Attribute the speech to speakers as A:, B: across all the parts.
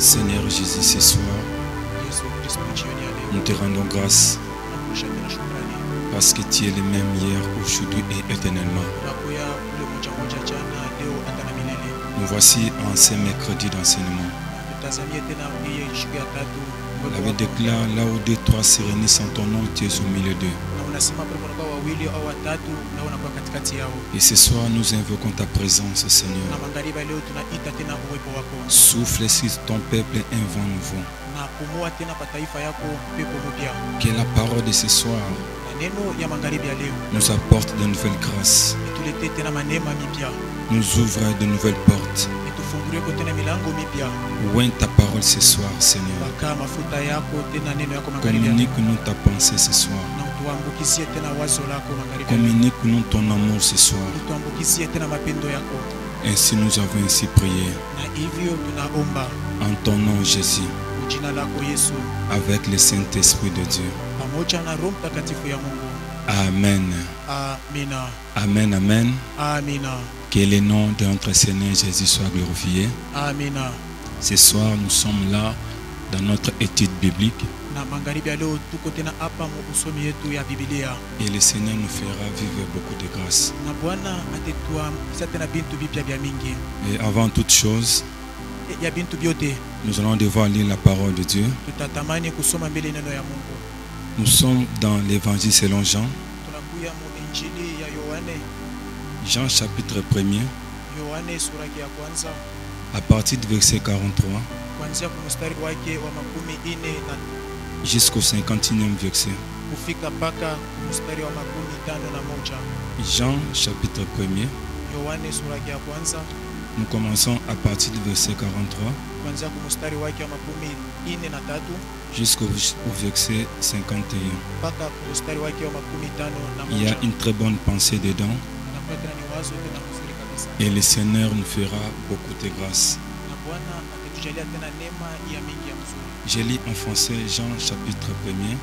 A: Seigneur Jésus, ce soir, nous te rendons grâce parce que tu es le même hier, aujourd'hui et éternellement. Nous voici en ce mercredi d'enseignement. La Bible déclare là où deux, trois se réunissent en ton nom, tu es au milieu d'eux. Et ce soir, nous invoquons ta présence, Seigneur. Souffle sur ton peuple un vent nouveau. Que la parole de ce soir nous apporte de nouvelles grâces, nous ouvre de nouvelles portes. Ouvre ta parole ce soir, Seigneur. Communique-nous ta pensée ce soir. Communique-nous ton amour ce soir. Ainsi nous avons ainsi prié. En ton nom, Jésus. Avec le Saint-Esprit de Dieu. Amen. Amen, amen. Que le nom de notre Seigneur Jésus soit glorifié. Ce soir, nous sommes là dans notre étude biblique. Et le Seigneur nous fera vivre beaucoup de grâce. Et avant toute chose, nous allons devoir lire la parole de Dieu. Nous sommes dans l'évangile selon Jean. Jean chapitre 1er. À partir du verset 43. Jusqu'au 51e verset. Jean chapitre 1er. Nous commençons à partir du verset 43 jusqu'au verset 51. Il y a une très bonne pensée dedans. Et le Seigneur nous fera beaucoup de grâce. Je lis en français Jean chapitre 1er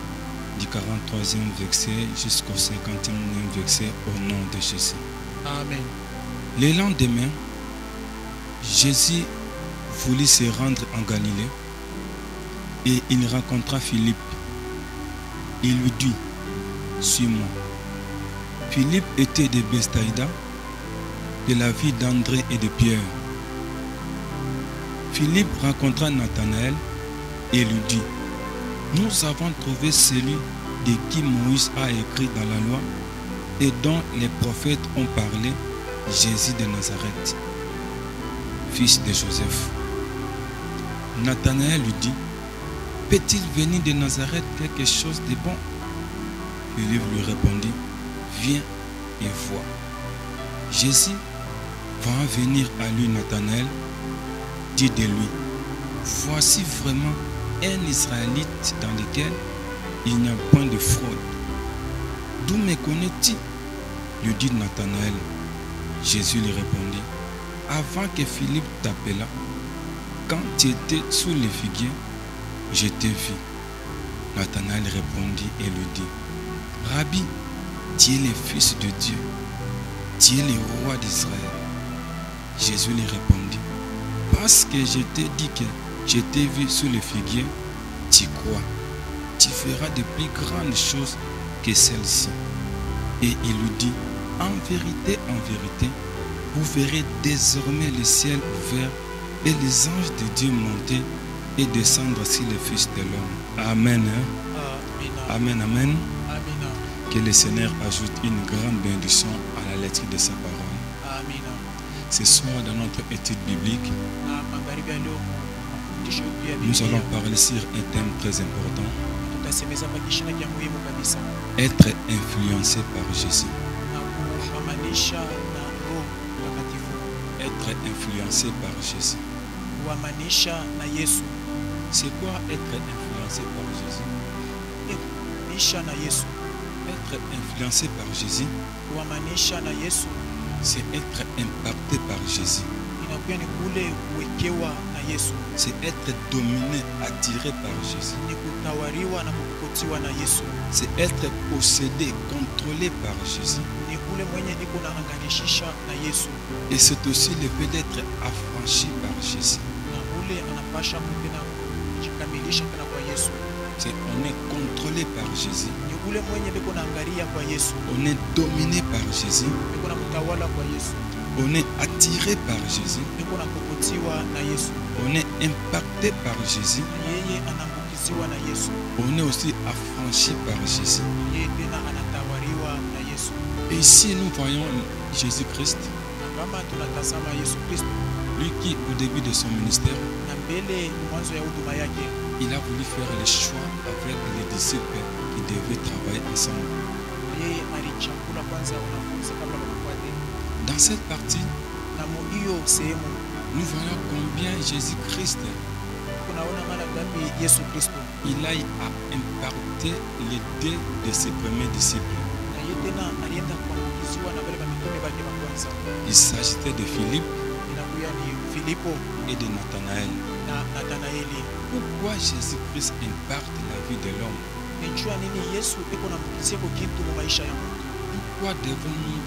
A: du 43e verset jusqu'au 51e verset au nom de Jésus. Amen. Le lendemain, Jésus voulut se rendre en Galilée et il rencontra Philippe. Il lui dit: suis-moi. Philippe était de Bethsaïda, de la ville d'André et de Pierre. Philippe rencontra Nathanaël et lui dit: nous avons trouvé celui de qui Moïse a écrit dans la loi et dont les prophètes ont parlé, Jésus de Nazareth, fils de Joseph. Nathanaël lui dit: peut-il venir de Nazareth quelque chose de bon? Philippe lui répondit: viens et vois. Jésus, voyant venir à lui Nathanaël, dit de lui: voici vraiment un Israélite dans lequel il n'y a point de fraude. D'où me connais-tu? lui dit Nathanaël. Jésus lui répondit: avant que Philippe t'appelât, quand tu étais sous les figuiers, je t'ai vu. Nathanaël répondit et lui dit: Rabbi, tu es le Fils de Dieu, tu es le roi d'Israël. Jésus lui répondit: parce que je t'ai dit que je t'ai vu sous les figuiers, tu crois. Tu feras de plus grandes choses que celles-ci. Et il lui dit: en vérité, vous verrez désormais le ciel ouvert et les anges de Dieu monter et descendre sur le Fils de l'homme. Amen. Amen, amen. Que le Seigneur ajoute une grande bénédiction à la lecture de sa parole. Amen. Ce soir, dans notre étude biblique, nous allons parler sur un thème très important: être influencé par Jésus. Être influencé par Jésus. C'est quoi être influencé par Jésus? Être influencé par Jésus, c'est être impacté par Jésus. C'est être dominé, attiré par Jésus. C'est être possédé, contrôlé par Jésus. Et c'est aussi le fait d'être affranchi par Jésus.
B: kurudisha tena kwa Yesu.
A: On est contrôlé par Jésus.
B: Ni ule mwenye beko naangalia kwa Yesu.
A: On est dominé par Jésus.
B: Beko na mtawala kwa Yesu.
A: On est attiré par Jésus.
B: Beko na kukotiwa na Yesu.
A: On est impacté par Jésus.
B: Yeye anambukiziwa na Yesu.
A: On est aussi affranchi par Jésus.
B: Yeye tena anatawaliwa na Yesu.
A: Et ici nous voyons Jésus-Christ,
B: Kama tunatazama Yesu Kristo,
A: lui qui au début de son ministère,
B: na mbele mwanzo ya huduma yake,
A: il a voulu faire le choix avec les disciples qui devaient travailler ensemble.
B: yeye alichagua kwanza wanafunzi kabla wafuate.
A: Dans cette partie,
B: Na hiyo sehemu
A: nous voyons combien Jésus-Christ,
B: kunaona mara ngapi Yesu Kristo
A: il a imparté les deux de ses premiers disciples.
B: na yeye tena alienda kuambukiziwa na wale mitume bake wa kwanza.
A: Il s'agitait de Philippe
B: Inakuya ni Filipo
A: et de Nathanaël.
B: na Nathanaeli.
A: Pourquoi Jésus-Christ impacte la vie de l'homme?
B: Nijua nini Yesu iko na mkizia kwa kitu mu maisha ya mtu.
A: Pourquoi devons-nous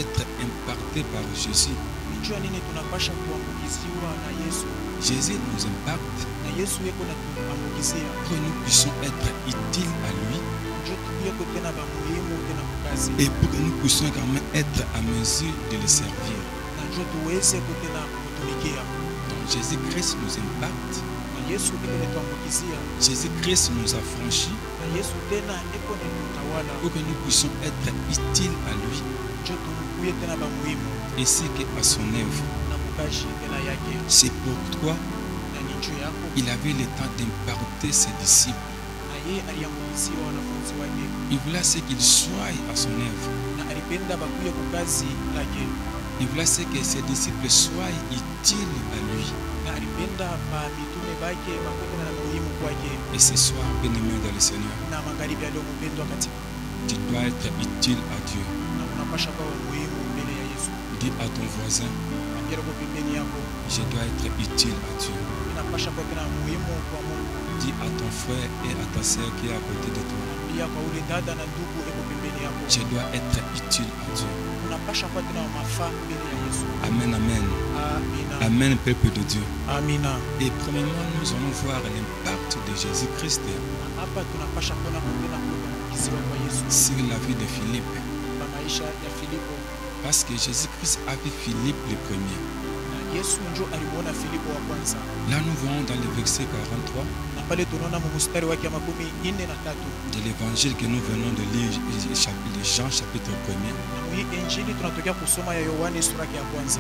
A: être impactés par Jésus?
B: Nijua nini tunapasha kuambukiziwa na Yesu.
A: Jésus nous impacte
B: Na Yesu yeko na tuambukizia.
A: pour que nous puissions être utiles à lui
B: Njo tuyeko tena ba muhimu tena kukazi.
A: et pour que nous puissions quand même être à mesure de le servir.
B: Na njo tuweze kutena kutumikia.
A: Donc Jésus-Christ nous impacte,
B: Na Yesu iko na tuambukizia.
A: Jésus-Christ nous affranchit
B: Na Yesu tena iko na tutawala.
A: pour que nous puissions être utiles à lui
B: Njo tukuye tena ba muhimu
A: ainsi qu'à son œuvre.
B: na kukaji tena yake.
A: C'est pourquoi
B: Na ni njo yako.
A: il avait le temps d'imparter ses disciples.
B: Na yeye aliambukiziwa wanafunzi wake.
A: Il voulait ce qu'ils soient à son œuvre.
B: Na alipenda bakuye kukazi lake.
A: Il voulait ce que ses disciples soient utiles à lui.
B: Na alipenda ba mitume bake bakuye na muhimu kwake.
A: Et ce soir, bien-aimé dans le Seigneur,
B: Na magharibi yale mpendwa katika.
A: tu dois être utile à Dieu.
B: Na unapasha kuwa muhimu mbele ya Yesu.
A: Dis à ton voisin,
B: Ambia kwa pembeni yako.
A: je dois être utile à Dieu.
B: Unapasha kuwa tena muhimu kwa Mungu.
A: Dis à ton frère et à ta sœur qui est à côté de toi,
B: Ambia kwa ule dada na ndugu eko pembeni yako.
A: je dois être utile à Dieu.
B: Unapasha kuwa tena mafaa mbele ya Yesu.
A: Amen, amen.
B: Amina.
A: Amen, peuple de Dieu.
B: Amina.
A: Et premièrement, nous allons voir l'impact de Jésus-Christ
B: Hapa tunapasha kuona kutena kuambukiziwa kwa Yesu
A: sur la vie de Philippe.
B: kwa maisha ya Filipo.
A: Parce que Jésus-Christ a vu Philippe le premier.
B: Na Yesu njo alimuona Filipo wa kwanza.
A: Là, nous voyons dans le verset 43
B: Na pale tunaona mstari wake wa 43
A: de l'évangile que nous venons de lire, Jean chapitre 1er.
B: na hii injili tunatokea kusoma ya Yohane sura ya kwanza.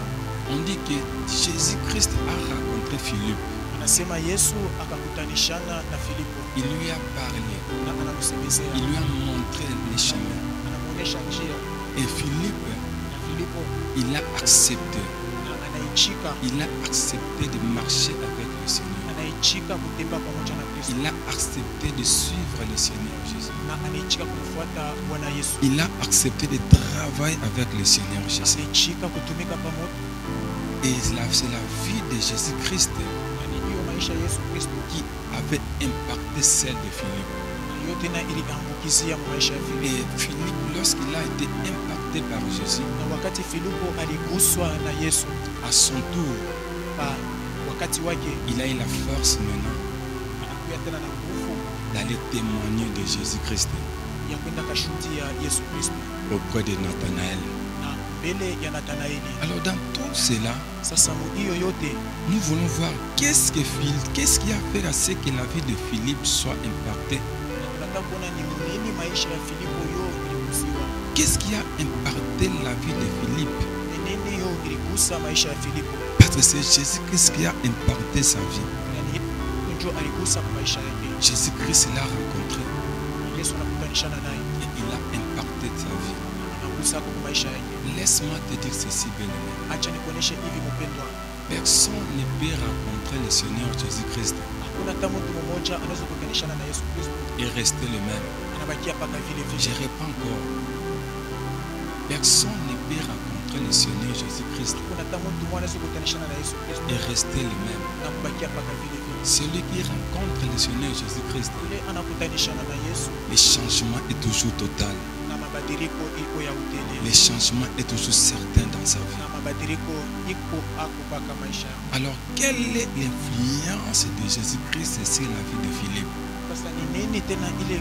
A: On dit que Jésus-Christ a rencontré Philippe.
B: Anasema Yesu akakutanishana na Filipo
A: Il lui a parlé.
B: na anamsemezea,
A: Il lui a montré les chemins.
B: anamuonesha njia.
A: Et Philippe,
B: Na Filipo
A: il a accepté.
B: na anaichika,
A: Il a accepté de marcher avec le Seigneur.
B: anaichika kutembea pamoja na Kristo.
A: Il a accepté de suivre le Seigneur Jésus.
B: Na anaichika kumfuata Bwana Yesu.
A: Il a accepté de travailler avec le Seigneur Jésus.
B: Anaichika kutumika pamoja.
A: Et c'est la vie de Jésus-Christ
B: Na ni hiyo maisha ya Yesu Kristo
A: qui avait impacté celle de Philippe.
B: na yote na iliambukizia maisha ya Filipo.
A: Et Philippe, lorsqu'il a été impacté par Jésus,
B: Na wakati Filipo aliguswa na Yesu
A: à son tour,
B: pa wakati wake,
A: il a eu la force maintenant
B: anakuya tena na nguvu
A: d'aller témoigner de Jésus-Christ
B: ya kwenda kashuhudia Yesu Kristo
A: auprès de Nathanaël.
B: na mbele ya Nathanaeli.
A: Alors dans tout cela,
B: Sasa hiyo yote
A: nous voulons voir qu'est-ce qui a fait à ce que la vie de Philippe soit impactée.
B: tunataka kuona ni nini maisha ya Filipo yo iligusiwa,
A: Qu'est-ce qui a impacté la vie de Philippe?
B: ni nini yo iligusa maisha ya Filipo.
A: Parce que c'est Jésus-Christ qui a impacté sa vie.
B: Yani njo aligusa kwa maisha yake.
A: Jésus-Christ l'a rencontré
B: Yesu anakutanishana naye,
A: et il a impacté sa vie.
B: anagusa kwa maisha yake.
A: Laisse-moi te dire ceci, bien-aimé.
B: Acha nikuoneshe hivi mpendwa,
A: Personne ne peut rencontrer le Seigneur Jésus-Christ
B: hakuna hata mtu mmoja anaweza kutanishana na Yesu Kristo
A: et rester le même.
B: anabakia paka vile
A: Je
B: vile.
A: réponds encore. Personne ne peut rencontrer le Seigneur Jésus-Christ
B: Hakuna hata mtu mmoja anaweza kutanishana na Yesu Kristo
A: et rester le même.
B: na kubakia paka vile vile.
A: Celui qui rencontre le Seigneur Jésus-Christ,
B: Yule anakutanishana na Yesu
A: le changement est toujours total.
B: na mabadiliko iko ya utele.
A: Le changement est toujours certain dans dans sa vie.
B: na mabadiliko iko ako mpaka maisha yako.
A: Alors, quelle est l'influence de Jésus-Christ sur la vie de Philippe?
B: Sasa ni nini tena ile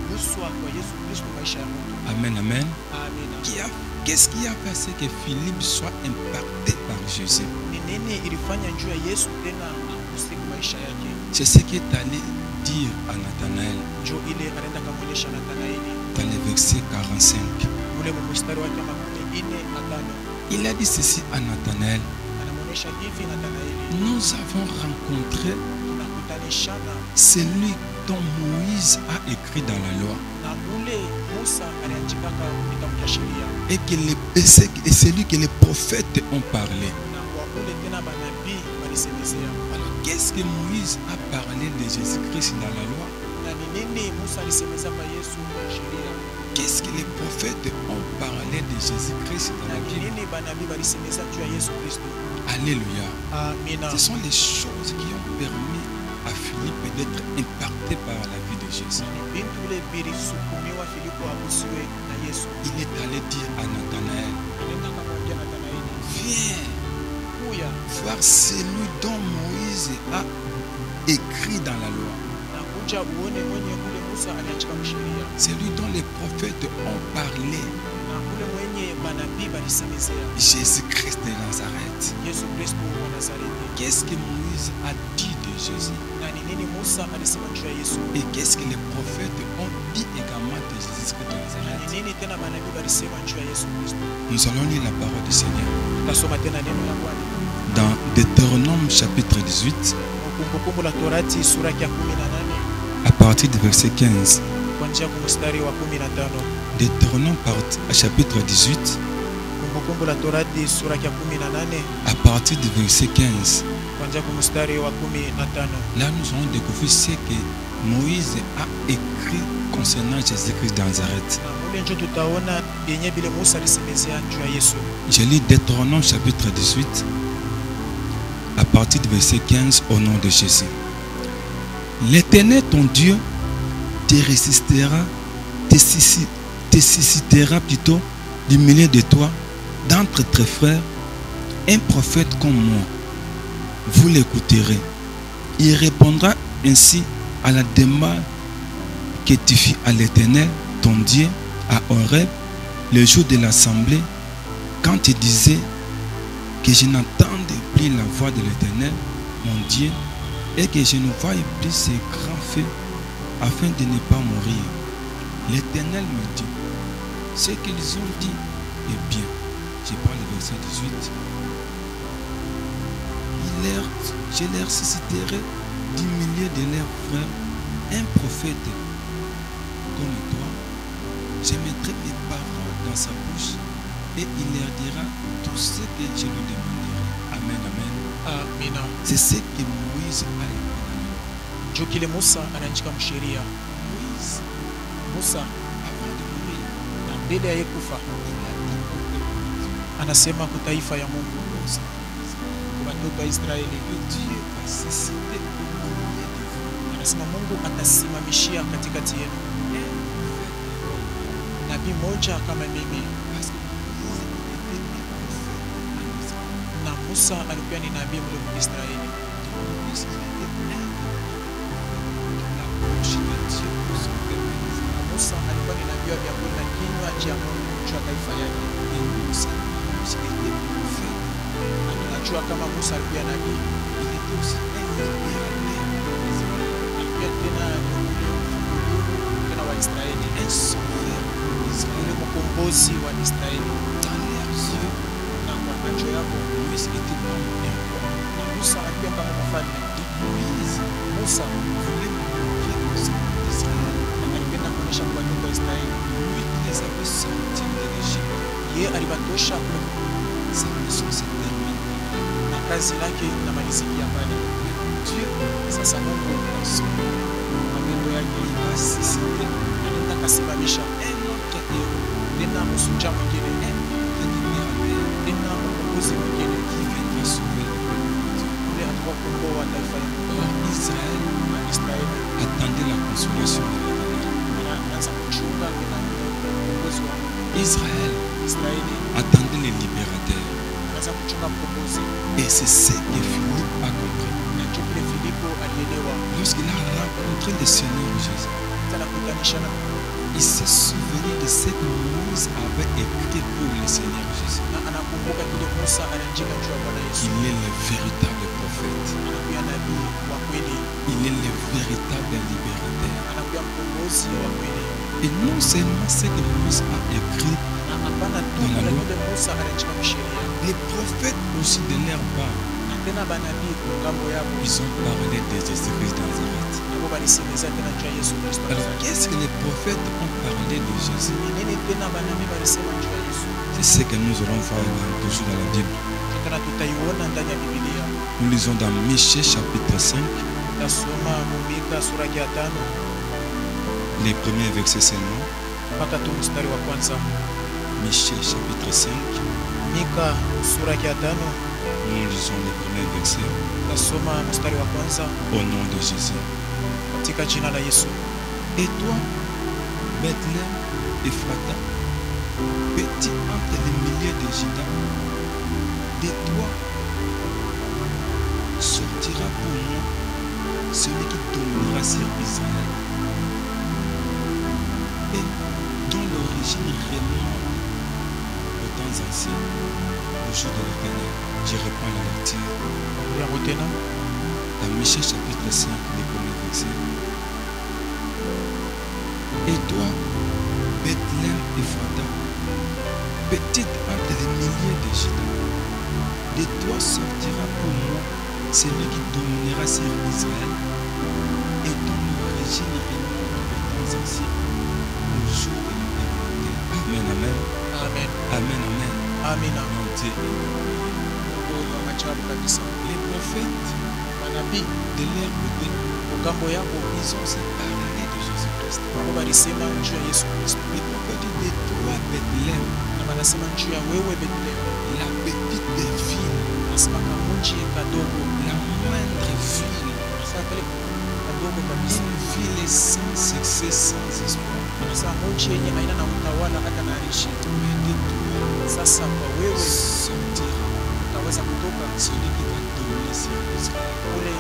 B: kuguswa kwa Yesu Kristo maisha ya mtu?
A: Amen, amen.
B: Amina.
A: Qu'est-ce qui a passé que Philippe soit impacté par Jésus?
B: Ni nini ilifanya njoo ya Yesu tena aguse maisha yake?
A: C'est ce qu'il est allé dire à Nathanaël
B: Njoo ile anaenda kamwelesha Nathanaeli
A: dans le verset 45.
B: ule mstari wake wa 45.
A: Il a dit ceci à Nathanaël.
B: Anamwonyesha hivi Nathanaeli,
A: Nous avons rencontré
B: tunakutanishana
A: celui dont Moïse a écrit dans la loi
B: na ule Musa aliandikaka kitabu cha sheria
A: et celui que les prophètes ont parlé.
B: na kwa ule tena manabii walisemezea.
A: Alors, qu'est-ce que Moïse a parlé de Jésus-Christ dans la loi?
B: Na ni nini Musa alisemeza kwa Yesu kwa sheria?
A: Qu'est-ce que les prophètes ont parlé de Jésus-Christ dans
B: Na
A: la
B: ni
A: Bible?
B: nini manabii walisemeza juu ya Yesu Kristo?
A: Alléluia.
B: Amina.
A: Ce sont les choses qui ont permis à Philippe d'être impacté par la vie de Jésus.
B: Ni bintu ile bilisukumiwa Filipo agusiwe na Yesu.
A: Il est allé dire à Nathanaël,
B: Anaenda kamwambia Nathanaeli,
A: viens
B: kuya
A: voir celui dont Moïse a écrit dans la loi,
B: na kuja uone mwenye ule Musa aliandika sheria
A: celui dont les prophètes ont parlé,
B: na ule mwenye manabii walisemezea,
A: Jésus-Christ de Nazareth.
B: Yesu Kristo wa Nazareti.
A: Qu'est-ce que Moïse a dit de Jésus?
B: Na ni nini Musa alisema juu ya Yesu?
A: Et qu'est-ce que les prophètes ont dit également de Jésus-Christ de
B: Na ni
A: Nazareth?
B: nini tena manabii walisema juu ya Yesu Kristo?
A: Nous allons lire la parole du Seigneur
B: Tutasoma tena neno la Bwana.
A: dans Deutéronome chapitre 18
B: Kumbukumbu la Torati sura ya 18
A: à partir du verset 15.
B: kuanzia kwa mstari wa 15.
A: Deutéronome chapitre 18
B: Kumbukumbu la Torati sura ya 18
A: à partir du verset 15.
B: kuanzia kwa mstari wa 15.
A: Là, nous allons découvrir ce que Moïse a écrit concernant Jésus-Christ de Nazareth.
B: Na mule njo tutaona yenye bile Musa alisemezea juu ya Yesu.
A: Je lis Deutéronome chapitre 18 à partir du verset 15 au nom de Jésus. L'Éternel ton Dieu te résistera, te suscitera plutôt du milieu de toi, d'entre tes frères, un prophète comme moi. Vous l'écouterez. Il répondra ainsi à la demande que tu fis à l'Éternel, ton Dieu, à Horeb, le jour de l'assemblée, quand tu disais que je n'entende plus la voix de l'Éternel, mon Dieu, et que je ne voie plus ces grands faits, afin de ne pas mourir. L'Éternel me dit, ce qu'ils ont dit est bien. Je parle du verset 18. Je leur susciterai du milieu de leurs frères un prophète comme toi. Je mettrai mes paroles dans sa bouche et il leur dira tout ce que je lui demanderai. Amen, amen.
B: Amina.
A: C'est ce que Moïse a écrit.
B: Juu kile Musa anaandika msheria.
A: Moïse,
B: Musa
A: avant de mourir,
B: na mbele ya kufa
A: il a dit au peuple,
B: anasema kwa taifa ya Mungu, kwa watoto wa Israeli,
A: que Dieu va susciter au milieu de vous
B: anasema Mungu atasimamishia katikati yenu nabii moja kama mimi.
A: parce que Moïse était un prophète en Israël.
B: Na Musa alikuwa ni nabii mle kwa Israeli.
A: Moïse, il était un de la bouche de Dieu pour son peuple Israël.
B: Na Musa alikuwa ni nabii wa vyakula na kinywa cha Mungu cha taifa yake.
A: Et Moïse était prophète.
B: Na tunajua kama Musa alikuwa nabii,
A: Il était aussi un libérateur d'Israël,
B: alikuwa tena wa Israeli,
A: un sauveur d'Israël.
B: yule mkombozi wa Israeli.
A: Dans leurs yeux,
B: Na kwa macho yako
A: Moïse était comme un roi.
B: na Musa alikuwa kama mfalme.
A: Moïse
B: Musa
A: voulait montrer aux enfants d'Israël,
B: alipenda kuonyesha kwa watoto wa Israeli,
A: lui qui les avait sortis de l'Égypte,
B: yeye alibatosha
A: sa mission se termine.
B: na kazi lake na malizikia pale.
A: Dieu,
B: Sasa Mungu
A: dans son
B: matendo yake
A: il va susciter
B: anaenda kasimamisha
A: un autre héros,
B: tena msuja mwingine,
A: un autre libérateur
B: tena mkombozi mwingine
A: qui viendra sauver le peuple de Dieu.
B: yule atakuwa kukomboa taifa la Mungu.
A: Or, Israël
B: Na Israeli
A: attendait la consolation de l'Éternel.
B: anaanza kuchunga tena mkombozi wa Mungu.
A: Israël
B: Israeli
A: attendait les libérateurs.
B: kama mkombozi.
A: Et c'est ce que Philippe a compris.
B: Na ndio vile Filipo alielewa.
A: Lorsqu'il a rencontré le Seigneur Jésus,
B: Anakutanisha na
A: il s'est souvenu de ce que Moïse avait écrit pour le Seigneur Jésus.
B: na anakumbuka kile Musa aliandika juu ya Bwana Yesu.
A: Il est le véritable prophète.
B: Anakuwa nabii wa kweli.
A: Il est le véritable libérateur.
B: Anakuwa mkombozi wa kweli.
A: Et non seulement ce que Moïse a écrit,
B: Na hapana tu
A: Dans la
B: kile
A: loi.
B: kile Musa aliandika msheria.
A: les prophètes aussi de leur part,
B: Na tena banabii kwa ngambo yao.
A: ils ont parlé de Jésus-Christ de Nazareth.
B: Nabo balisemeza tena juu ya Yesu Kristo.
A: Alors, qu'est-ce que les prophètes ont parlé de Jésus?
B: Nini tena banabii balisema juu ya Yesu?
A: C'est ce que nous allons voir toujours dans la Bible.
B: Tena tutaiona ndani ya Biblia.
A: Nous lisons dans Michée chapitre 5,
B: Tasoma Mika sura ya 5
A: les premiers versets seulement.
B: mpaka tu mstari wa kwanza.
A: Michée chapitre 5,
B: Mika sura ya 5
A: nous lisons les premiers versets
B: tasoma mstari wa kwanza
A: au nom de Jésus.
B: katika jina la Yesu.
A: Et toi, Bethléem, Ephrata, petit entre les milliers de Juda, de toi sortira pour moi celui qui dominera sur Israël et dont l'origine remonte aux temps anciens, au jour de l'Éternel. Je reprends la lecture
B: Yango tena
A: dans Michée chapitre 5, les premiers versets. Et toi, Bethléem Ephrata, petite entre les milliers de Juda, de toi sortira pour moi celui qui dominera sur Israël et dont l'origine remonte aux temps anciens, au jour de l'éternité. Amen, amen.
B: amen.
A: Amen, amen.
B: Amina.
A: Mon Dieu.
B: Mungu wa machabu kabisa.
A: Les prophètes
B: Manabii
A: de leur côté,
B: kwa ngambo yao
A: ils ont aussi parlé de Jésus-Christ.
B: nabo balisema juu ya Yesu Kristo.
A: Les prophètes de toi, Bethléem,
B: Na banasema juu ya wewe Bethlehem.
A: la petite ville,
B: Nasema kamuji kadogo.
A: la moindre ville,
B: Sasa kale kadogo kabisa.
A: une ville sans succès, sans espoir.
B: Sasa muji yenye haina na utawala hata na rishi.
A: Mais de toi
B: Sasa kwa wewe
A: sortira
B: utaweza kutoka
A: celui qui va dominer sur Israël.
B: kule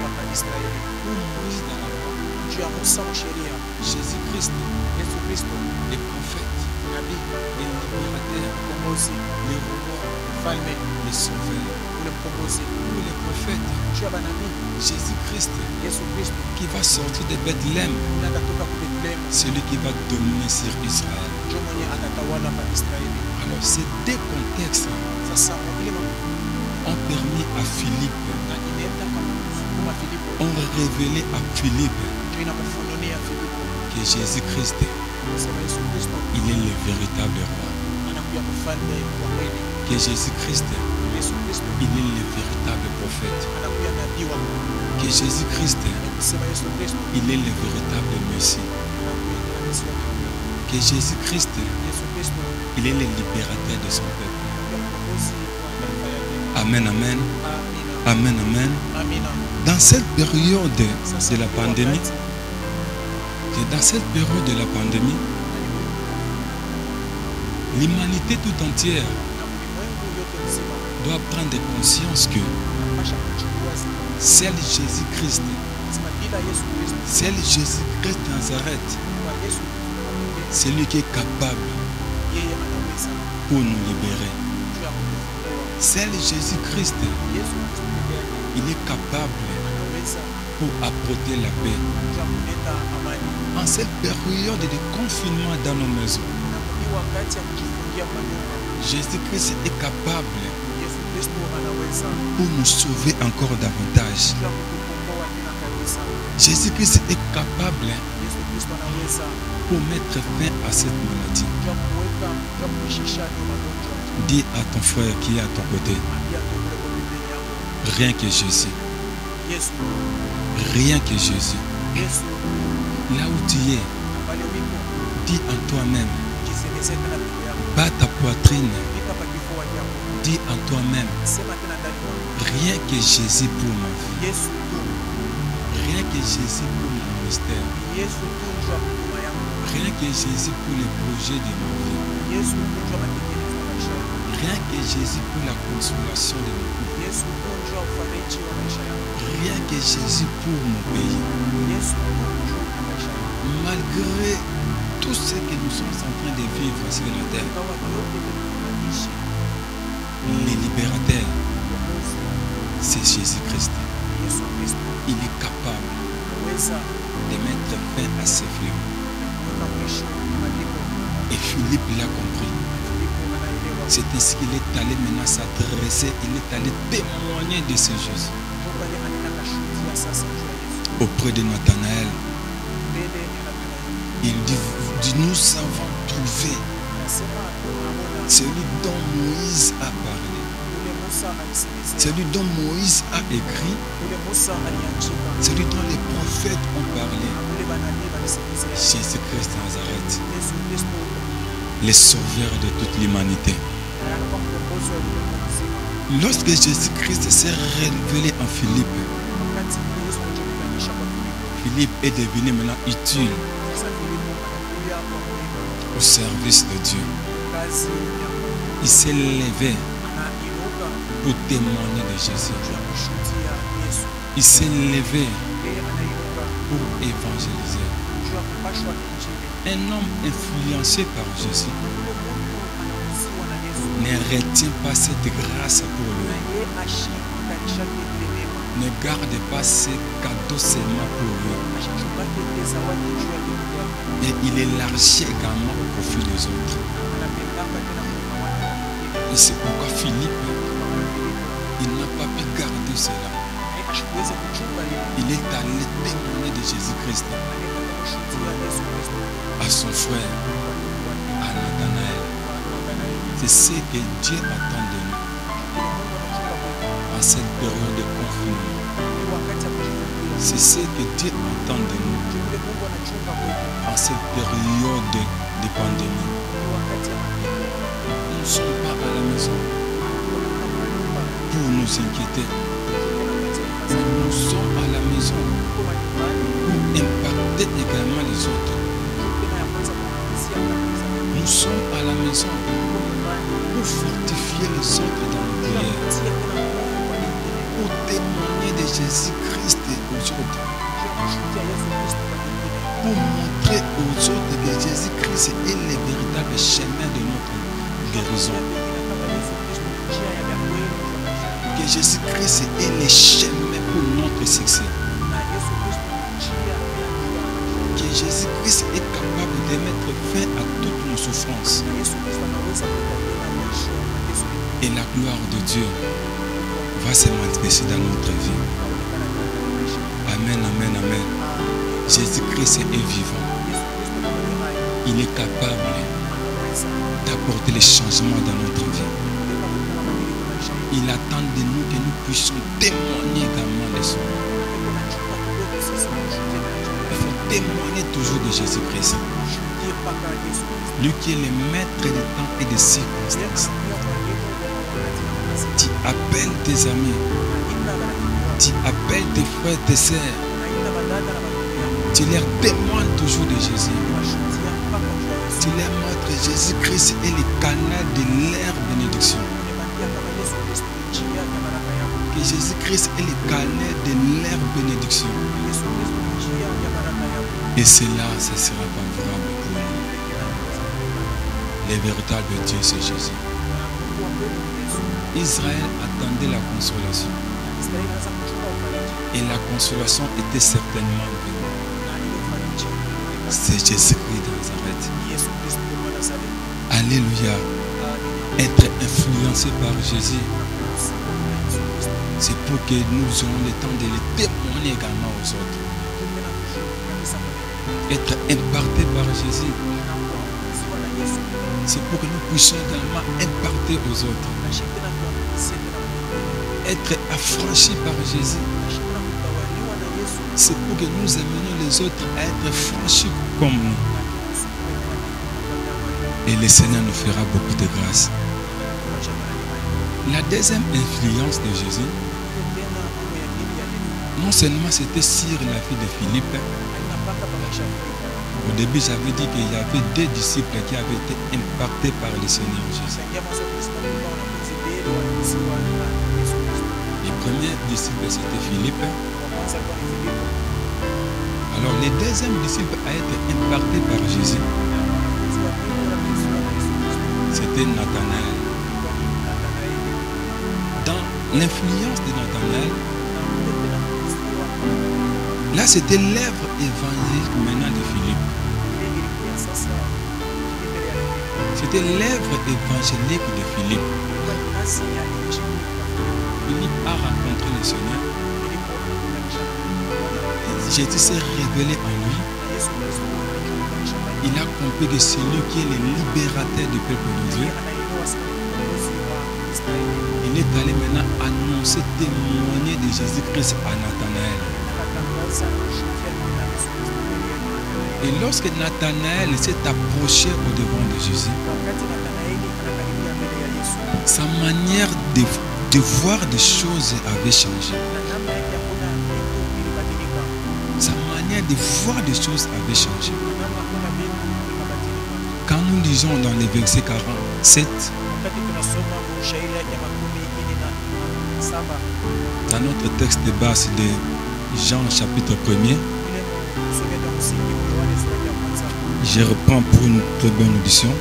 B: kwa Israeli.
A: Pour Moïse dans la loi,
B: Juu ya Musa msheria.
A: Jésus-Christ,
B: Yesu Kristo
A: les prophètes,
B: nabii,
A: les libérateurs,
B: mkombozi,
A: les rois,
B: mfalme,
A: les sauveurs,
B: ule mkombozi.
A: pour les prophètes,
B: Juu ya banabii,
A: Jésus-Christ
B: Yesu Kristo
A: qui va sortir de Bethléem,
B: atatoka ku Bethlehem.
A: celui qui va dominer sur Israël.
B: Ndio mwenye atatawala pa Israeli.
A: Alors ces deux contextes
B: Sasa ile
A: ont permis à Philippe,
B: na imeenda kama Filipo
A: ont révélé à Philippe
B: ndio inamfunulia Filipo
A: que Jésus-Christ,
B: sema Yesu Kristo
A: il est le véritable roi.
B: anakuja mfalme wa kweli.
A: Que Jésus-Christ,
B: Yesu Kristo
A: il est le véritable prophète.
B: anakuja nabii wa kweli.
A: Que Jésus-Christ,
B: Kusema Yesu Kristo
A: il est le véritable Messie.
B: anakuja na Yesu.
A: Que Jésus-Christ,
B: Yesu Kristo
A: il est le libérateur de son peuple.
B: anakuja mkombozi wa taifa yake.
A: Amen, amen.
B: Amina.
A: Amen, amen.
B: Amina.
A: Dans cette période
B: Sasa
A: de la
B: kwa
A: pandémie,
B: wakati,
A: dans cette période de la pandémie, l'humanité tout entière
B: na ulimwengu yote mzima
A: doit prendre conscience que
B: unapasha kuchukua
A: seul Jésus-Christ,
B: sema bila Yesu Kristo,
A: seul Jésus-Christ de Nazareth,
B: kwa Yesu
A: c'est lui qui est capable
B: yeye anaweza
A: pour nous libérer.
B: juu ya kutukomboa.
A: Seul Jésus-Christ,
B: Yesu Kristo peke yake
A: il est capable
B: anaweza
A: pour apporter la paix.
B: juu ya kuleta amani.
A: En cette période de confinement dans nos maisons,
B: Na hii wakati ya kujifungia kwa nyumba,
A: Jésus-Christ est capable
B: Yesu Kristo anaweza
A: pour nous sauver encore davantage.
B: juu ya kutukomboa tena kabisa.
A: Jésus-Christ est capable
B: Yesu Kristo anaweza
A: pour mettre fin à cette maladie.
B: juu ya kuweka juu ya kuishisha hiyo magonjwa.
A: Dis à ton frère qui est à ton côté,
B: Ambia tu kule kwa pembeni yako.
A: rien que Jésus,
B: Yesu,
A: rien que Jésus.
B: Yesu
A: Là où tu es,
B: na pale uliko
A: dis en toi-même,
B: jisemeze tena peke yako.
A: bats ta poitrine,
B: Pika pa kifua chako.
A: dis en toi-même,
B: Sema tena ndani mwako.
A: rien que Jésus pour ma vie,
B: Yesu tu,
A: rien que Jésus pour mon ministère,
B: Yesu tu juu ya huduma yangu.
A: rien que Jésus pour les projets de ma vie,
B: Yesu tu juu ya matengenezo ya maisha yangu.
A: Rien que Jésus pour la consolation de mon couple.
B: Yesu unjua ufariji wa maisha yangu.
A: Rien que Jésus pour mon pays.
B: Yesu unjua maisha yangu.
A: Malgré tout ce que nous sommes en train de vivre sur la terre,
B: Ingawa yote tunaishi,
A: le libérateur, c'est Jésus-Christ.
B: Yesu Kristo
A: Il est capable
B: anaweza
A: de mettre fin à ces fléaux.
B: kuweka mwisho malipo.
A: Et Philippe l'a compris.
B: Ndipo anaelewa.
A: C'est ainsi qu'il est allé maintenant s'adresser, il est allé témoigner de ce Jésus
B: Ndio pale anataka shuhudia sasa juu ya Yesu.
A: auprès de Nathanaël.
B: Mbele ya Nathanaeli.
A: Il dit, nous avons trouvé
B: Anasema tunaona
A: celui dont Moïse a parlé,
B: yule Musa alisemezea.
A: celui dont Moïse a écrit,
B: Yule Musa aliandika.
A: celui dont les prophètes ont parlé.
B: Yule manabii walisemezea.
A: Jésus-Christ de Nazareth,
B: Yesu Kristo
A: le sauveur de toute l'humanité.
B: anakuwa mkombozi wa ulimwengu mzima.
A: Lorsque Jésus-Christ s'est révélé en Philippe,
B: Wakati Yesu alijifunganisha kwa Filipo,
A: Philippe est devenu maintenant utile
B: sasa Filipo anakuja kwa Filipo
A: au service de Dieu.
B: kazi ya Mungu.
A: Il s'est levé
B: Anainuka
A: pour témoigner de Jésus.
B: juu ya kushuhudia Yesu.
A: Il s'est levé
B: Yeye anainuka
A: pour évangéliser.
B: juu ya kupashwa Injili.
A: Un homme influencé par Jésus
B: Yule Mungu anahusiwa na Yesu.
A: ne retient pas cette grâce pour
B: Na
A: lui.
B: yeye ashikanisha ile neema.
A: Ne garde pas ces cadeaux seulement pour lui.
B: Ashichukake ile zawadi juu ya Mungu wake.
A: Et il élargit également au profit des autres.
B: Anapendaka tena kuona watu wengine.
A: Et c'est pourquoi Philippe,
B: Kama Filipo,
A: il n'a pas pu garder cela.
B: yeye ashikuweze kuchunga ile.
A: Il est allé témoigner de Jésus-Christ
B: Anaenda kumshuhudia Yesu Kristo
A: à son frère,
B: kwa ndugu wake,
A: à Nathanaël.
B: kwa Nathanaeli.
A: C'est ce que Dieu attend de nous
B: Ile Mungu anachunga kwetu.
A: en cette période de confinement.
B: Ni wakati wa kujifungia.
A: C'est ce que Dieu attend de nous
B: Ile Mungu anachunga kwetu.
A: en cette période de pandémie.
B: Ni wakati wa mapito.
A: Nous ne sommes pas à la maison pour nous inquiéter. Nous sommes à la maison pour impacter également les autres. Nous sommes à la maison pour fortifier les autres dans nos prières, pour témoigner de Jésus-Christ aux autres, pour montrer aux autres que Jésus-Christ est le véritable chemin de notre guérison, que Jésus-Christ est le chemin pour notre succès, que Jésus-Christ est capable de mettre fin à toutes nos souffrances. Et la gloire de Dieu va se manifester dans notre vie. Amen, amen, amen. Jésus-Christ est vivant. Il est capable d'apporter les changements dans notre vie. Il attend de nous que nous puissions témoigner également de son nom. Il faut témoigner toujours de Jésus-Christ. Lui qui est le maître des temps et des circonstances. Tu appelles tes amis. Tu appelles tes frères, tes sœurs. Tu leur témoignes toujours de Jésus. Tu leur montres que Jésus-Christ est le canal de leur bénédiction. Que Jésus-Christ est le canal de leur bénédiction. Et cela, ce ne sera pas favorable pour nous. Le véritable Dieu, c'est Jésus. Israël attendait la consolation. Et la consolation était certainement venue. C'est Jésus-Christ de Nazareth. Alléluia. Être influencé par Jésus, c'est pour que nous ayons le temps de le témoigner également aux autres. Être imparté par Jésus, c'est pour que nous puissions également imparter aux autres. Être affranchi par Jésus, c'est pour que nous amenions les autres à être franchis comme nous. Et le Seigneur nous fera beaucoup de grâce. La deuxième influence de Jésus, non seulement c'était sur la vie de Philippe, Au début, j'avais dit qu'il y avait deux disciples qui avaient été impactés par le Seigneur Jésus. Le premier disciple, c'était Philippe. Alors, le deuxième disciple a été impacté par Jésus. C'était Nathanaël. Dans l'influence de Nathanaël, là, c'était l'œuvre évangélique maintenant de Philippe. C'était l'œuvre évangélique de Philippe. Philippe a rencontré le Seigneur. Jésus s'est révélé en lui. Il a compris que c'est lui qui est le libérateur du peuple de Dieu. Il est allé maintenant annoncer, témoigner de Jésus-Christ à Nathanaël. Et lorsque Nathanaël s'est approché au devant de Jésus, sa manière de voir des choses avait changé. Sa manière de voir des choses avait changé. Quand nous lisons dans les versets 47, dans notre texte de base de Jean chapitre 1er, je reprends pour une très bonne audition.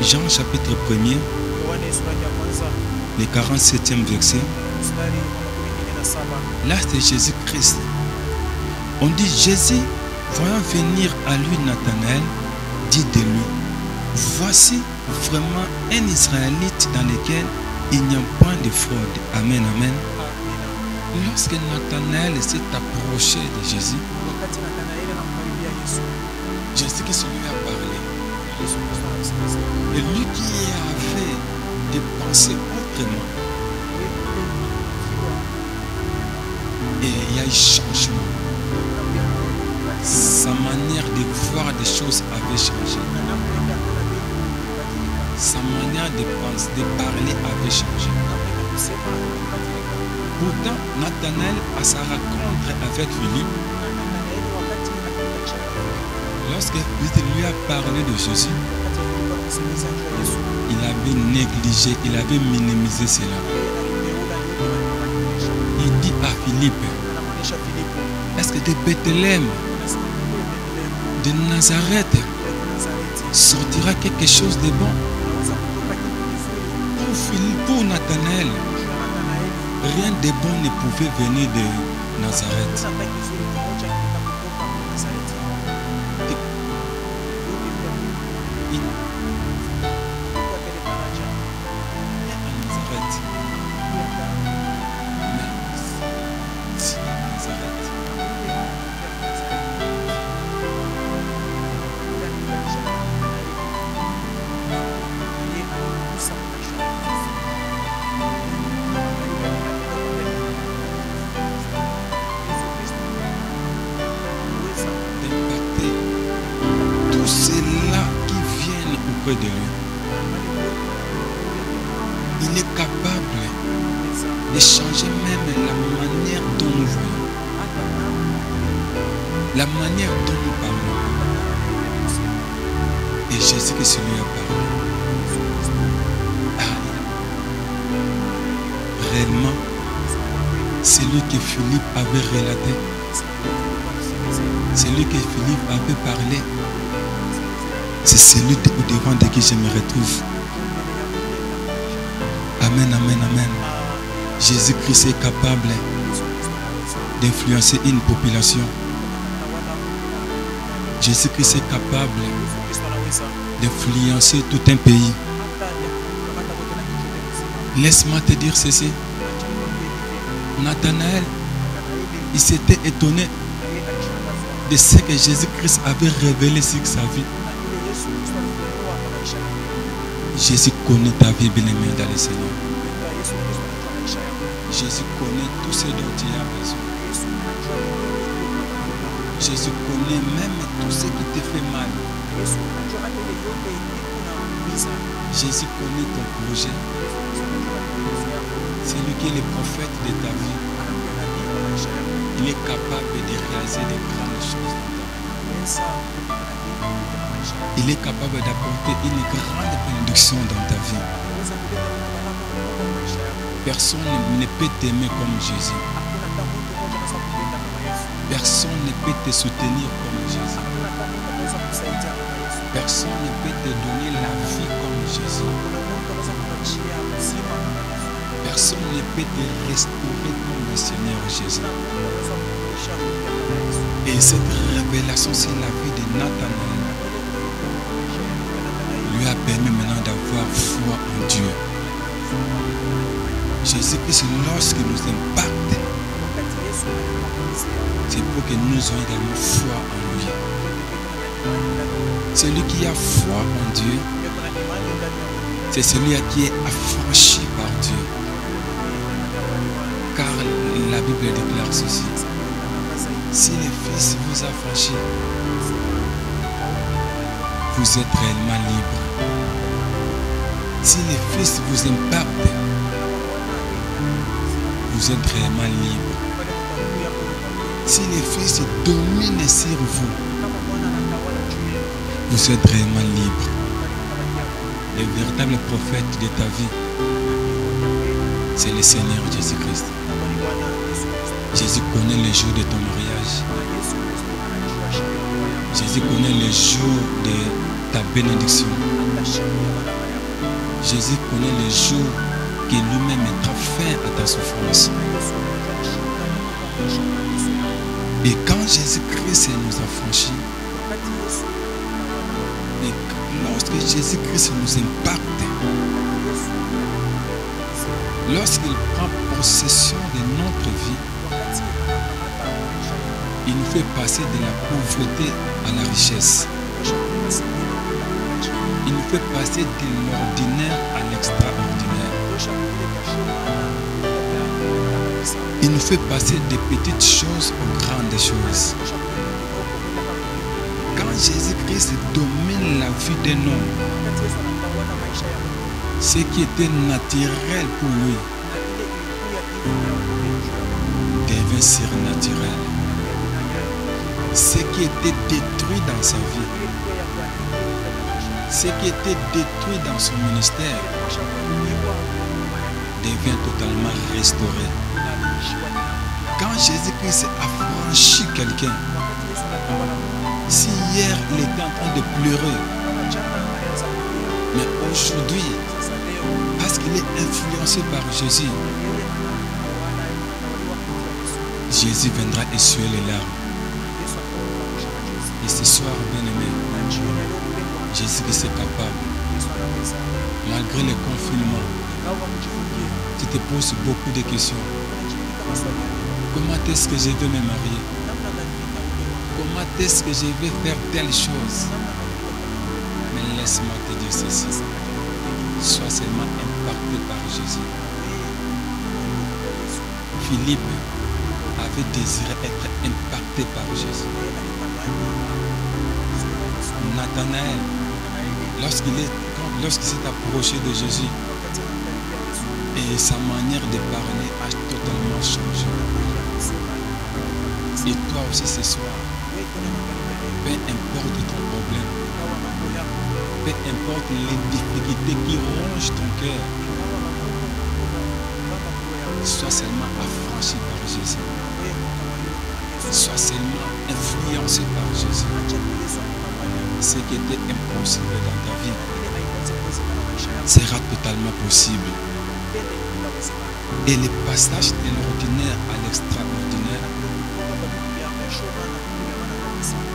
A: Jean chapitre 1er, le 47e verset. Là, c'est Jésus-Christ. On dit Jésus, voyant venir à lui Nathanaël, dit de lui, voici vraiment un Israélite dans lequel il n'y a point de fraude. Amen, amen. Lorsque Nathanaël s'est approché de Jésus, Jésus-Christ lui a parlé. Et lui qui avait des pensées autrement, et il y a eu changement. Sa manière de voir des choses avait changé. Sa manière de penser, de parler avait changé. Pourtant, Nathanaël, à sa rencontre avec Philippe, lorsque il lui a parlé de Jésus, il avait négligé, il avait minimisé cela. Il dit à Philippe, est-ce que de Bethléem, de Nazareth, sortira quelque chose de bon? Pour Nathanaël, rien de bon ne pouvait venir de Nazareth. De lui. Il est capable de changer même la manière dont nous voyons, la manière dont nous parlons. Et Jésus-Christ lui a parlé. Réellement, celui que Philippe avait relaté, celui que Philippe avait parlé, c'est celui devant de qui je me retrouve. Amen, amen, amen. Jésus-Christ est capable d'influencer une population. Jésus-Christ est capable d'influencer tout un pays. Laisse-moi te dire ceci. Nathanaël, il s'était étonné de ce que Jésus-Christ avait révélé sur sa vie. Jésus connaît ta vie, bien-aimé dans le Seigneur. Jésus connaît tout ce dont tu as besoin. Jésus connaît même tout ce qui te fait mal. Jésus connaît ton projet. C'est lui qui est le prophète de ta vie.
B: maisha yangu.
A: Il est capable de réaliser de grandes choses.
B: Anaweza kufanya vitu katika maisha yangu.
A: Il est capable d'apporter une grande bénédiction dans ta vie.
B: Anaweza kuleta baraka kubwa kwa maisha yangu.
A: Personne ne peut t'aimer comme Jésus.
B: Hakuna hata mtu mmoja anaweza kupenda kama Yesu.
A: Personne ne peut te soutenir comme Jésus.
B: Hakuna hata mtu anaweza kusaidia kama Yesu.
A: Personne ne peut te donner la vie comme Jésus.
B: Kuna mtu anaweza kukuachia uzima kama Yesu.
A: Personne ne peut te restaurer comme le Seigneur Jésus.
B: Hakuna mtu anaweza kukurudisha upya kama Yesu.
A: Et cette révélation sur la vie de Nathanaël lui a permis maintenant d'avoir foi en Dieu. Jésus-Christ, lorsqu'il nous impacte, c'est pour que nous ayons également foi en lui. Celui qui a foi en Dieu, c'est celui qui est affranchi par Dieu. Car la Bible déclare ceci: si le Fils vous affranchit, vous êtes réellement libre. Si le Fils vous impacte, vous êtes réellement libre. Si le Fils domine sur vous, vous êtes réellement libre. Le véritable prophète de ta vie, c'est le Seigneur Jésus-Christ. Jésus connaît le jour de ton mariage. Jésus connaît le jour de ta bénédiction. Jésus connaît le jour qui lui-même mettra fin à ta souffrance. Et quand Jésus-Christ nous a franchis, et lorsque Jésus-Christ nous impacte, lorsqu'il prend possession de notre vie, il nous fait passer de la pauvreté à la richesse. Il nous fait passer de l'ordinaire à l'extraordinaire. Il nous fait passer des petites choses aux grandes choses. Quand Jésus-Christ domine la vie d'un homme, ce qui était naturel pour lui devient surnaturel. Ce qui était détruit dans sa vie, ce qui était détruit dans son ministère, devient totalement restauré. Quand Jésus-Christ a franchi quelqu'un, si hier il était en train de pleurer, mais aujourd'hui, parce qu'il est influencé par Jésus, Jésus viendra essuyer les larmes. Et ce soir, bien-aimé, Jésus-Christ est capable. Malgré les confinements, tu te poses beaucoup de questions. Comment est-ce que je vais me marier? Comment est-ce que je vais faire telle chose? Mais laisse-moi te dire ceci. Sois seulement impacté par Jésus. Philippe avait désiré être impacté par Jésus. Nathanaël, lorsqu'il s'est approché de Jésus, et sa manière de parler a totalement changé. Et toi aussi ce soir, peu importe ton problème, peu importe les difficultés qui rongent ton cœur, sois seulement affranchi par Jésus. Sois seulement influencé par Jésus. Ce qui était impossible dans ta vie sera totalement possible. Et les passages de l'ordinaire à l'extraordinaire,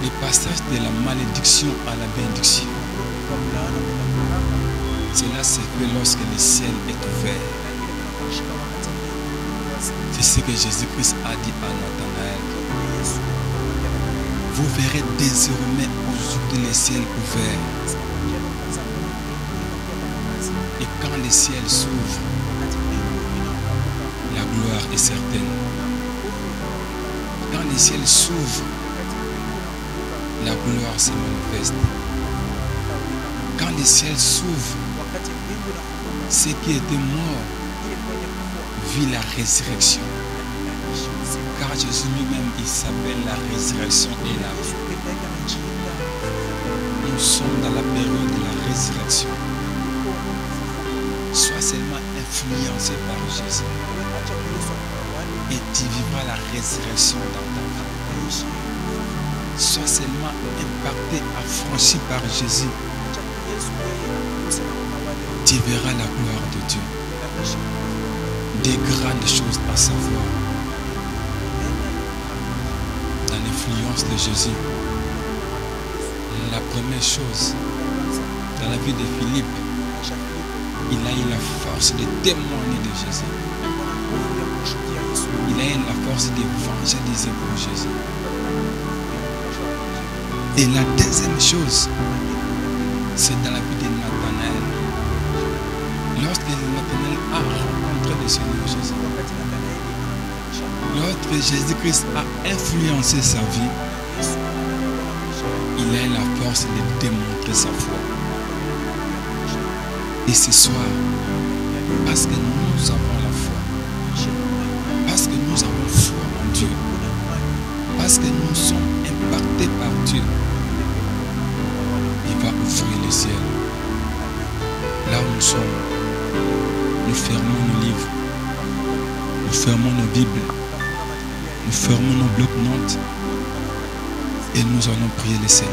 A: les passages de la malédiction à la bénédiction, cela se fait lorsque le ciel est ouvert. C'est ce que Jésus-Christ a dit à Nathanaël. Vous verrez désormais aujourd'hui le ciel ouvert. Et quand le ciel s'ouvre, la gloire est certaine. Quand le ciel s'ouvre, la gloire se manifeste. Quand le ciel s'ouvre, ceux qui étaient morts vit la résurrection. Car Jésus lui-même, il s'appelle la résurrection et la vie. Nous sommes dans la période de la résurrection. Sois seulement influencé par Jésus et tu vivras la résurrection dans ta vie. Sois seulement impacté, affranchi par Jésus. Tu verras la gloire de Dieu. Des grandes choses à savoir. Dans l'influence de Jésus, la première chose, dans la vie de Philippe, il a eu la force de témoigner de Jésus. Il a eu la force d'évangéliser pour Jésus. Et la deuxième chose, c'est dans la vie de Nathanaël. Lorsque Nathanaël a rencontré le Seigneur Jésus, lorsque Jésus-Christ a influencé sa vie, il a eu la force de démontrer sa foi. Et ce soir, parce que nous avons la foi, parce que nous avons foi en Dieu, parce que nous sommes impactés par Dieu, il va ouvrir le ciel. Là où nous sommes, nous fermons nos livres, nous fermons nos Bibles, nous fermons nos blocs-notes et nous allons prier le Seigneur.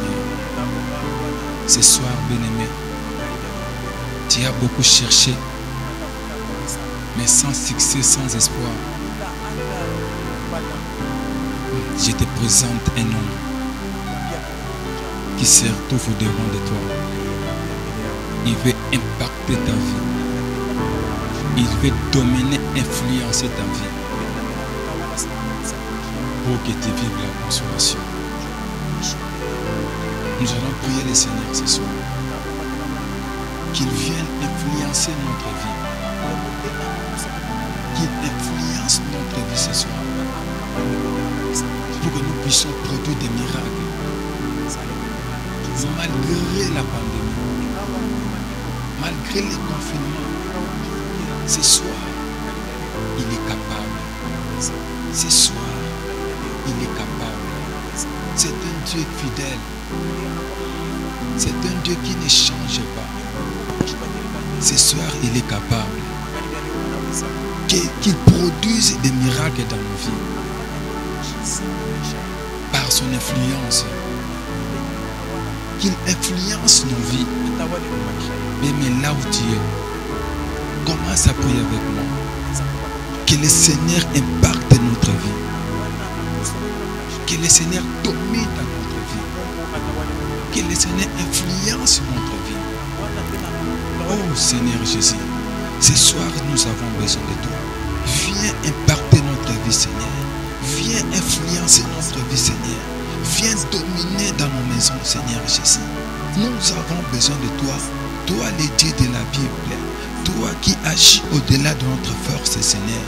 A: Ce soir, bien-aimé, tu as beaucoup cherché, mais sans succès, sans espoir. Je te présente un homme qui se retrouve au-devant de toi. Il veut impacter ta vie. Il veut dominer, influencer ta vie pour que tu vives la consolation. Nous allons prier le Seigneur ce soir. Qu'il vienne influencer notre vie. Qu'il influence notre vie ce soir. Pour que nous puissions produire des miracles. Malgré la pandémie, malgré les confinements, ce soir, il est capable. Ce soir, il est capable. C'est un Dieu fidèle. C'est un Dieu qui ne change pas. Ce soir, il est capable qu'il produise des miracles dans nos vies par son influence, qu'il influence nos vies. Mais là où tu es, commence à prier avec moi. Que le Seigneur impacte notre vie, que le Seigneur domine dans notre vie, que le Seigneur influence notre vie. Oh Seigneur Jésus, ce soir nous avons besoin de toi. Viens impacter notre vie, Seigneur. Viens influencer notre vie, Seigneur. Viens dominer dans nos maisons, Seigneur Jésus. Nous avons besoin de toi. Toi, le Dieu de la Bible. Toi qui agis au-delà de notre force, Seigneur.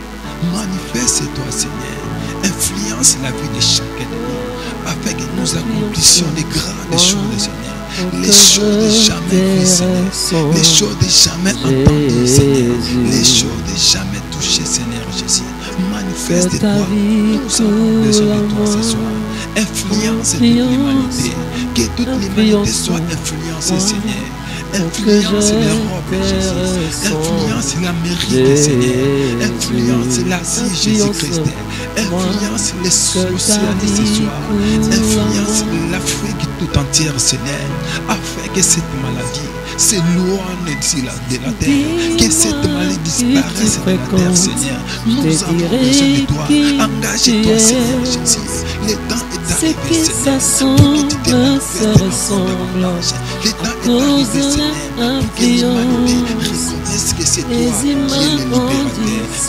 A: Manifeste-toi, Seigneur. Influence la vie de chacun de nous, afin que nous accomplissions les grandes choses, Seigneur. Les choses jamais vues, Seigneur. Les choses jamais entendues, Seigneur. Les choses jamais touchées, Seigneur Jésus. Manifeste-toi. Nous avons besoin de toi ce soir. Influence toute l'humanité. Que toute l'humanité soit influencée, Seigneur. Influence l'Europe, Jésus. Influence l'Amérique, Seigneur. Influence l'Asie, Jésus-Christ. Influence l'océan de ce soir. Influence l'Afrique tout entière, Seigneur. Afin que cette maladie s'éloigne de la terre. Que cette maladie disparaisse de la terre, Seigneur. Nous avons besoin de toi. Engage-toi, Seigneur Jésus. Le temps est arrivé, Seigneur. Pour que tu te manifestes dans davantage. Le temps est arrivé, Seigneur. Pour que l'humanité reconnaisse que c'est toi qui es le libérateur.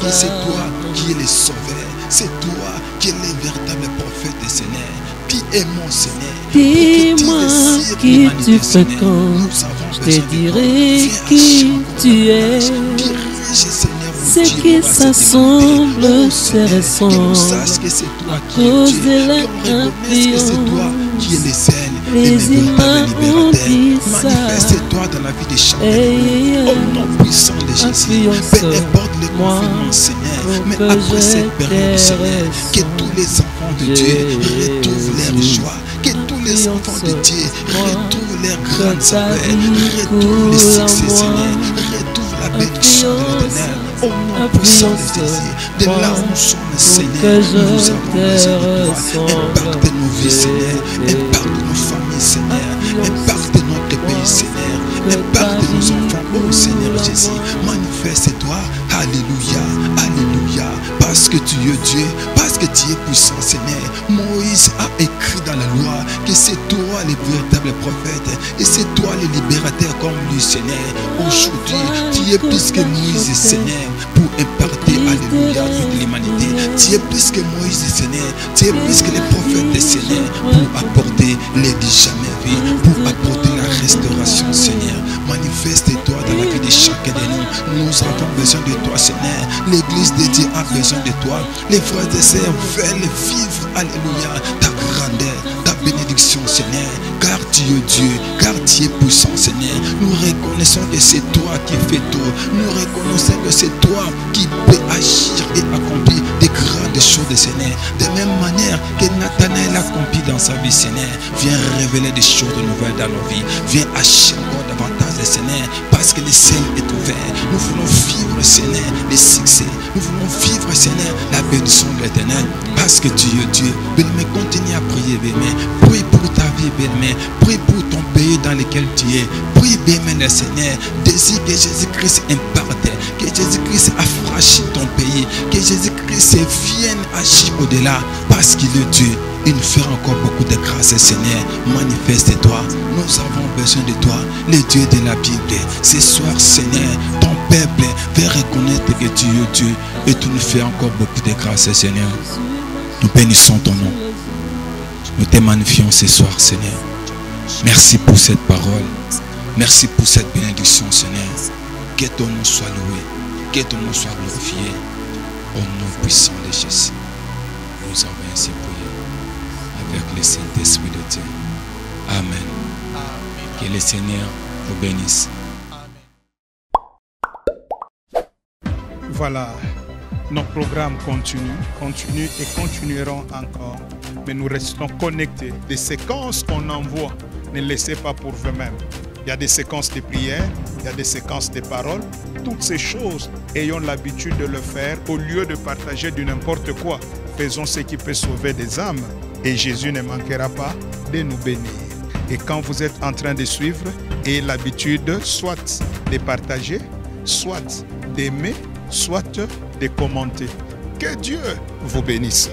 A: Que c'est toi qui es le sauveur. C'est toi qui es le véritable prophète, Seigneur. Qui est mon Seigneur.
C: Dis-moi qui tu fréquentes, je te dirai qui tu es. ce
A: Dieu,
C: qui
A: on va se demander,
C: s'assemble
A: oh
C: se
A: Seigneur, que nous
C: ressemble.
A: sachions que c'est toi qui
C: Cause
A: es
C: de
A: Dieu,
C: la
A: qu'on reconnaisse que c'est toi qui es le seul et
C: Les
A: le véritable
C: images
A: libérateur.
C: remplissent
A: Manifeste-toi dans la vie de chacun de nous, au nom puissant de Jésus. Peu importe le confinement, Seigneur, mais après cette période, Seigneur, que tous les enfants de Dieu retrouvent leur joie, que tous les enfants de Dieu retrouvent leur grande saveur, retrouvent le succès, Seigneur, retrouvent la bénédiction de l'Éternel, au nom puissant de Jésus. De là où nous sommes, Seigneur, nous avons besoin de toi. Impacte nos vies, Seigneur, impacte nos familles, Seigneur, impacte notre pays, Seigneur, impacte nos enfants, oh Seigneur Jésus, manifeste-toi, alléluia, alléluia, parce que tu es Dieu, parce que tu es puissant, Seigneur. Moïse a écrit dans la loi que c'est toi le véritable prophète et c'est toi le libérateur comme lui, Seigneur. Aujourd'hui, tu es plus que Moïse, Seigneur, pour imparter, alléluia, toute l'humanité. Tu es plus que Moïse, Seigneur, tu es plus que les prophètes, Seigneur, pour apporter l'aide jamais vie, pour apporter la restauration, Seigneur. Manifeste-toi dans la vie de chacun de nous. Nous avons besoin de toi, Seigneur. L'église de Dieu a besoin de toi. Les frères et sœurs veulent vivre, alléluia, ta grandeur, ta bénédiction, Seigneur. Car tu es Dieu, car tu es puissant, Seigneur. Nous reconnaissons que c'est toi qui fais tout. Nous reconnaissons que c'est toi qui peux agir et accomplir des grandes choses, Seigneur. De même manière que Nathanaël a accompli dans sa vie, Seigneur. Viens révéler des choses nouvelles dans nos vies. Viens agir encore davantage, Seigneur, parce que le ciel est ouvert. Nous voulons vivre, Seigneur, les succès. Nous voulons vivre, Seigneur, la bénédiction de l'Éternel, parce que tu es Dieu. Bien-aimé, continue à prier, bien-aimé. Prie pour ta vie, bien-aimé. Prie pour ton pays dans lequel tu es. Prie, bien-aimé, le Seigneur. Désire que Jésus-Christ imparte, que Jésus-Christ affranchisse ton pays, que Jésus-Christ vienne agir au-delà, parce qu'il est Dieu. Il nous fait encore beaucoup de grâce, Seigneur. Manifeste-toi. Nous avons besoin de toi, le Dieu de la Bible. Ce soir, Seigneur, ton peuple veut reconnaître que tu es Dieu et tu nous fais encore beaucoup de grâce, Seigneur. Nous bénissons ton nom. Nous te magnifions ce soir, Seigneur. Merci pour cette parole. Merci pour cette bénédiction, Seigneur. Que ton nom soit loué. Que ton nom soit glorifié. Au nom puissant de Jésus. Nous avons ainsi prié. Avec le Saint-Esprit de Dieu. Amen.
B: Amen.
A: Que le Seigneur vous bénisse.
D: Voilà, nos programmes continuent et continueront encore. Mais nous restons connectés. Des séquences qu'on envoie, ne laissez pas pour vous-même. Il y a des séquences de prières, il y a des séquences de paroles. Toutes ces choses, ayons l'habitude de le faire au lieu de partager du n'importe quoi. Faisons ce qui peut sauver des âmes. Et Jésus ne manquera pas de nous bénir. Et quand vous êtes en train de suivre, ayez l'habitude soit de partager, soit d'aimer, soit de commenter. Que Dieu vous bénisse.